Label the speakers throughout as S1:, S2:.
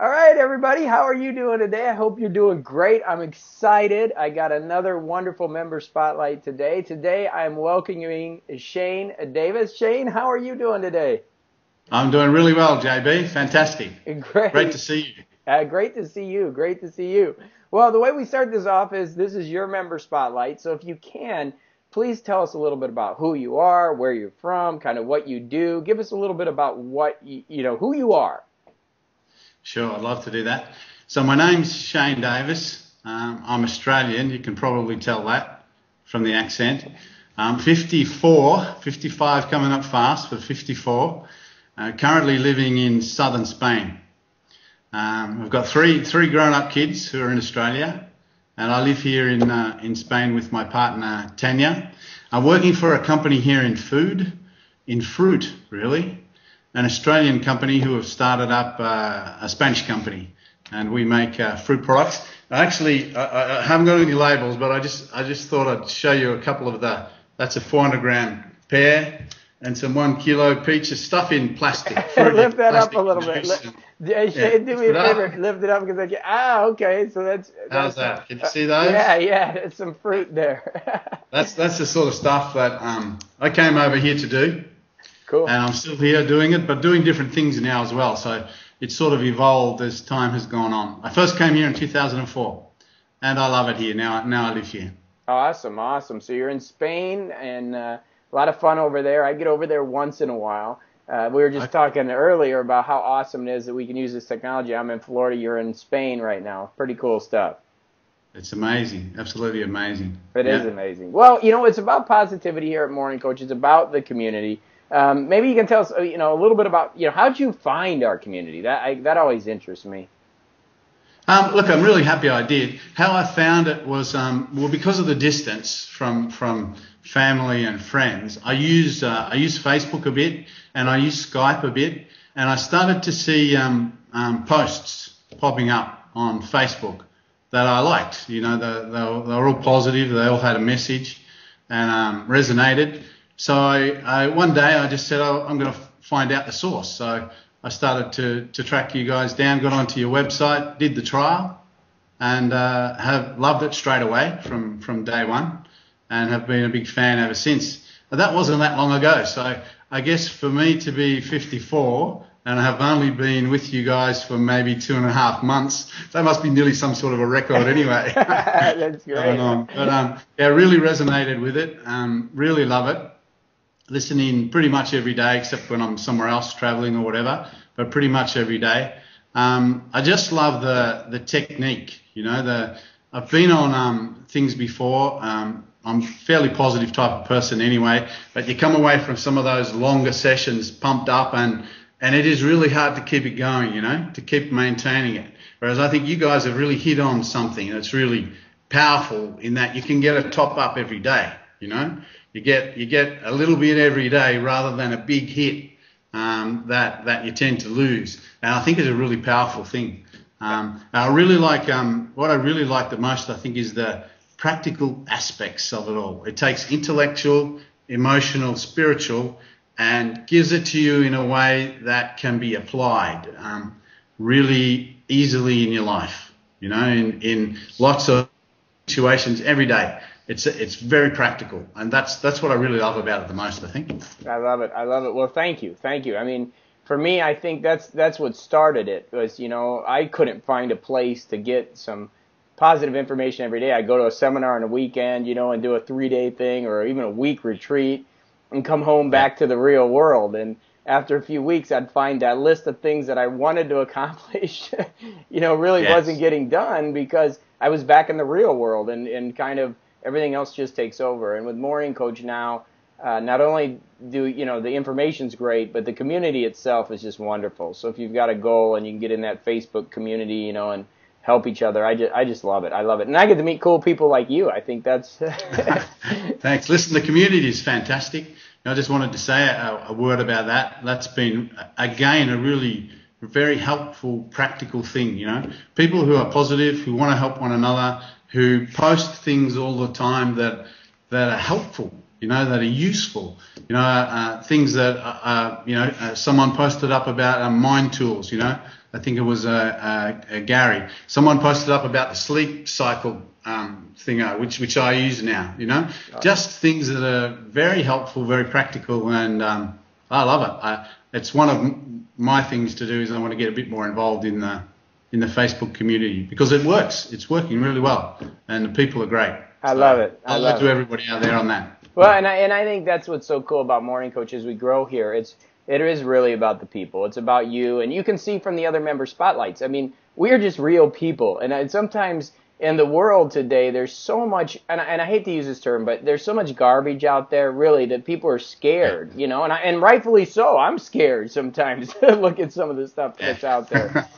S1: All right, everybody, how are you doing today? I hope you're doing great. I'm excited. I got another wonderful member spotlight today. Today, I'm welcoming Shayne Davis. Shayne, how are you doing today?
S2: I'm doing really well, JB. Fantastic. Great to
S1: Great.
S2: see you.
S1: Great to see you. Great to see you. Well, the way we start this off is this is your member spotlight. So if you can, please tell us a little bit about who you are, where you're from, kind of what you do. Give us a little bit about what who you are.
S2: Sure, I'd love to do that. So my name's Shayne Davis. I'm Australian. You can probably tell that from the accent. I'm 54, 55 coming up fast, but 54. Currently living in southern Spain. I've got three grown-up kids who are in Australia, and I live here in Spain with my partner Tanya. I'm working for a company here in fruit really, an Australian company who have started up a Spanish company, and we make fruit products. I haven't got any labels, but I just thought I'd show you a couple of that's a 400-gram pear and some 1 kilo peaches, stuff in plastic.
S1: Lift that up a
S2: Plastic
S1: little bit.
S2: juice.
S1: Shane, do
S2: Lift
S1: me
S2: it
S1: a favor.
S2: up.
S1: Lift it up because okay. So
S2: How's
S1: that's
S2: that? Can you see those?
S1: yeah. It's some fruit there.
S2: That's the sort of stuff that I came over here to do,
S1: Cool.
S2: and I'm still here doing it, but doing different things now as well. So it's sort of evolved as time has gone on. I first came here in 2004, and I love it here now. Now I live here.
S1: Awesome, awesome. So you're in Spain, and a lot of fun over there. I get over there once in a while. We were just talking earlier about how awesome it is that we can use this technology. I'm in Florida. You're in Spain right now. Pretty cool stuff.
S2: It's amazing, absolutely amazing.
S1: It is amazing. Well, it's about positivity here at Morning Coach. It's about the community. Maybe you can tell us, a little bit about, how'd you find our community? That always interests me.
S2: Look, I'm really happy I did. How I found it was, because of the distance from family and friends. I use Facebook a bit, and I use Skype a bit, and I started to see posts popping up on Facebook that I liked. They were all positive. They all had a message and resonated. So one day I just said, I'm going to find out the source. So I started to track you guys down, got onto your website, did the trial, and have loved it straight away from day one, and have been a big fan ever since. But that wasn't that long ago. So I guess for me to be 54 and I have only been with you guys for maybe 2.5 months, that must be nearly some sort of a record anyway.
S1: That's great.
S2: But really resonated with it. Really love it. Listening pretty much every day, except when I'm somewhere else traveling or whatever, but pretty much every day. I just love the technique. I've been on things before. I'm a fairly positive type of person anyway, but you come away from some of those longer sessions pumped up, and it is really hard to keep it going, to keep maintaining it. Whereas I think you guys have really hit on something that's really powerful in that you can get a top up every day, You get a little bit every day rather than a big hit that you tend to lose, and I think it's a really powerful thing. I really like what I really like the most. I think is the practical aspects of it all. It takes intellectual, emotional, spiritual, and gives it to you in a way that can be applied really easily in your life. In lots of situations every day. It's very practical, and that's what I really love about it the most, I think.
S1: I love it. Well, thank you. I mean, for me, I think that's what started it. Was I couldn't find a place to get some positive information every day. I go to a seminar on a weekend, and do a 3-day thing or even a week retreat, and come home back to the real world. And after a few weeks, I'd find that list of things that I wanted to accomplish, really wasn't getting done because I was back in the real world and kind of. Everything else just takes over. And with Morning Coach now, not only do, the information's great, but the community itself is just wonderful. So if you've got a goal and you can get in that Facebook community, and help each other, I just love it. I love it. And I get to meet cool people like you. I think that's...
S2: Thanks. Listen, the community is fantastic. I just wanted to say a word about that. That's been, again, a really very helpful, practical thing, People who are positive, who want to help one another, who post things all the time that are helpful, that are useful, things that, someone posted up about mind tools, I think it was Gary. Someone posted up about the sleep cycle thing, which I use now. Just things that are very helpful, very practical, and I love it. It's one of my things to do is I want to get a bit more involved in the Facebook community because it works. It's working really well, and the people are great.
S1: I love it. I love
S2: to everybody out there on that.
S1: Well, and I think that's what's so cool about Morning Coach as we grow here. It is really about the people. It's about you, and you can see from the other member spotlights. I mean, we are just real people, and sometimes in the world today, there's so much, and I hate to use this term, but there's so much garbage out there, really, that people are scared, and rightfully so. I'm scared sometimes to look at some of the stuff that's out there,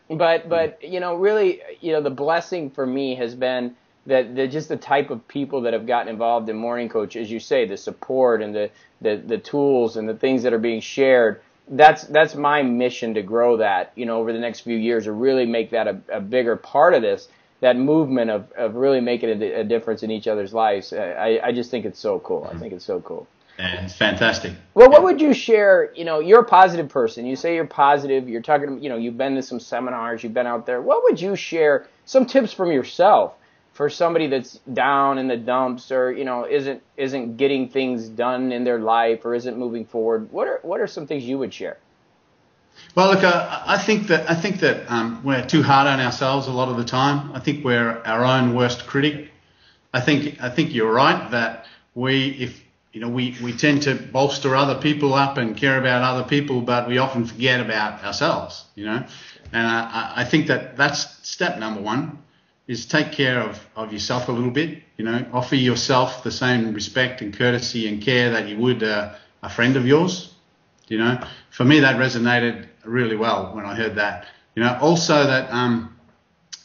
S1: But really, the blessing for me has been that just the type of people that have gotten involved in Morning Coach, as you say, the support and the tools and the things that are being shared. That's my mission to grow that, over the next few years, to really make that a bigger part of this, that movement of really making a difference in each other's lives. I just think it's so cool. I think it's so cool.
S2: Yeah, it's fantastic.
S1: Well, what would you share? You're a positive person. You say you're positive. You're talking, you've been to some seminars. You've been out there. What would you share? Some tips from yourself for somebody that's down in the dumps or, isn't getting things done in their life or isn't moving forward. What are some things you would share?
S2: Well, look, I think that we're too hard on ourselves a lot of the time. I think we're our own worst critic. I think you're right that we tend to bolster other people up and care about other people, but we often forget about ourselves, And I think that's step number one. Is take care of yourself a little bit, offer yourself the same respect and courtesy and care that you would a friend of yours, For me, that resonated really well when I heard that. Also that,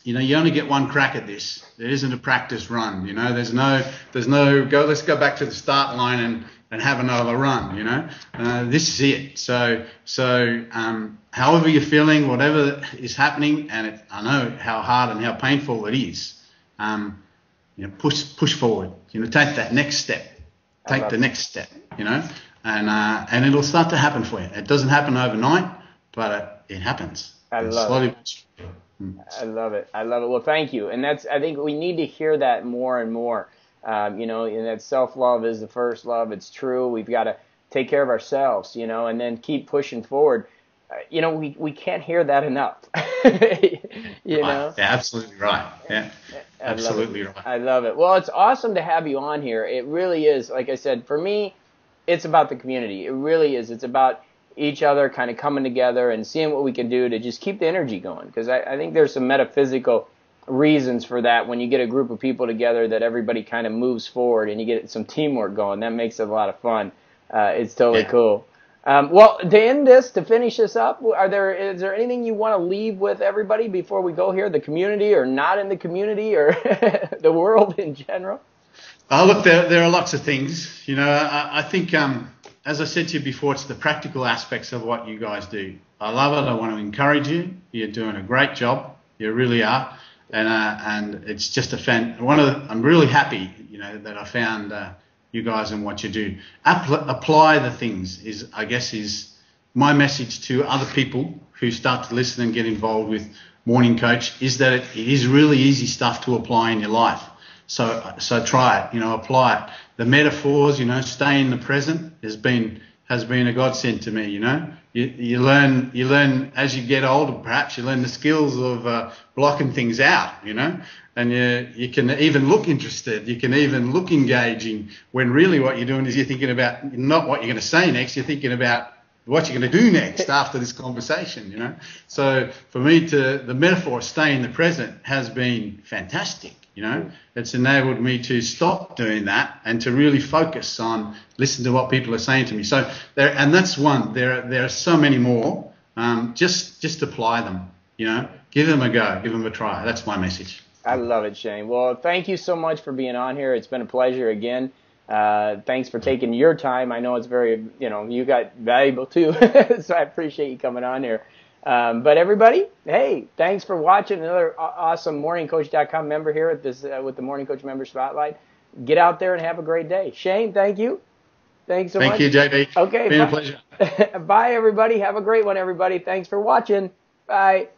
S2: you only get one crack at this. There isn't a practice run, There's no let's go back to the start line and have another run, This is it. So however you're feeling, whatever is happening, and I know how hard and how painful it is, push forward, take that next step, take the next step, and it'll start to happen for you. It doesn't happen overnight, but it happens.
S1: I love it. I love it. Well, thank you. And I think we need to hear that more and more. And that self-love is the first love. It's true. We've got to take care of ourselves, and then keep pushing forward. We can't hear that enough.
S2: Yeah, absolutely right. Yeah, absolutely right.
S1: I love it. Well, it's awesome to have you on here. It really is. Like I said, for me, it's about the community. It really is. It's about each other kind of coming together and seeing what we can do to just keep the energy going. Because I think there's some metaphysical reasons for that. When you get a group of people together, that everybody kind of moves forward and you get some teamwork going. That makes it a lot of fun. It's totally cool. Well, to finish this up, is there anything you want to leave with everybody before we go here, the community or not in the community or the world in general?
S2: Look, there are lots of things. I think, as I said to you before, it's the practical aspects of what you guys do. I love it. I want to encourage you. You're doing a great job. You really are. And it's just I'm really happy, that I found you guys and what you do. Apply the things is my message to other people who start to listen and get involved with Morning Coach, is that it is really easy stuff to apply in your life. So try it, apply it. The metaphors, stay in the present has been a godsend to me, You learn as you get older, perhaps you learn the skills of blocking things out, and you can even look interested, you can even look engaging, when really what you're doing is you're thinking about not what you're going to say next, you're thinking about what you're going to do next after this conversation, So for me, the metaphor of stay in the present has been fantastic. It's enabled me to stop doing that and to really focus on listen to what people are saying to me. So that's one. There are so many more. Just apply them. Give them a go. Give them a try. That's my message.
S1: I love it, Shayne. Well, thank you so much for being on here. It's been a pleasure again. Thanks for taking your time. I know it's very, you got valuable too. So I appreciate you coming on here. But everybody, hey, thanks for watching another awesome MorningCoach.com member here with the Morning Coach Member Spotlight. Get out there and have a great day. Shayne, thank you. Thanks so much.
S2: Thank you, JB.
S1: Okay.
S2: Been a pleasure.
S1: Bye, everybody. Have a great one, everybody. Thanks for watching. Bye.